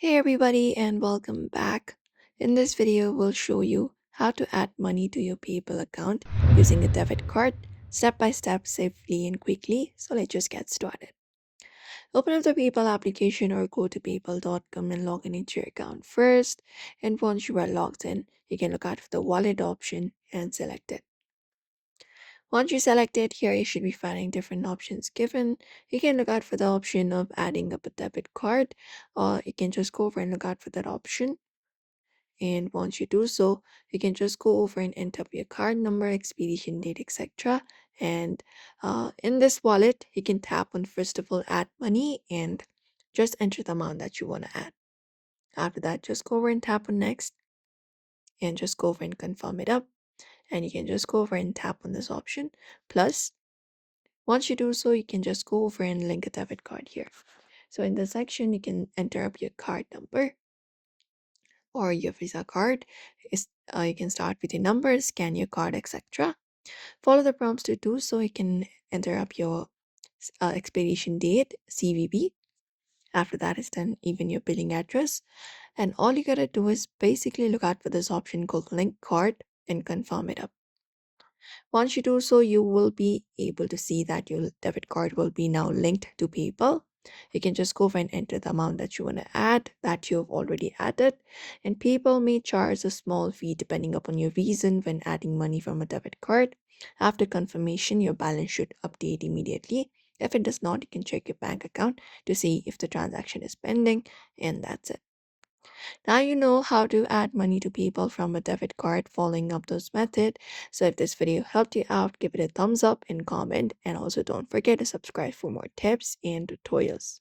Hey everybody and welcome back. In this video, we'll show you how to add money to your PayPal account using a debit card, step by step, safely and quickly. So let's just get started. Open up the PayPal application or go to paypal.com and log in into your account first. And once you are logged in, you can look out for the wallet option and select it. Once you select it, here you should be finding different options given. You can look out for the option of adding up a debit card, or you can just go over and look out for that option. And once you do so, you can just go over and enter your card number, expiration date, etc. And in this wallet, you can tap on first of all add money and just enter the amount that you want to add. After that, just go over and tap on next and just go over and confirm it up. And you can just go over and tap on this option. Plus, once you do so, you can just go over and link a debit card here. So in this section, you can enter up your card number or your Visa card. You can start with your number, scan your card, etc. Follow the prompts to do so. You can enter up your expiration date, CVV. After that is done, even your billing address. And all you gotta do is basically look out for this option called link card and confirm it up. Once you do so, you will be able to see that your debit card will be now linked to PayPal. You can just go over and enter the amount that you want to add that you've already added. And PayPal may charge a small fee depending upon your reason when adding money from a debit card. After confirmation, your balance should update immediately. If it does not, you can check your bank account to see if the transaction is pending, and that's it. Now you know how to add money to people from a debit card following up those methods. So if this video helped you out, give it a thumbs up and comment. And also don't forget to subscribe for more tips and tutorials.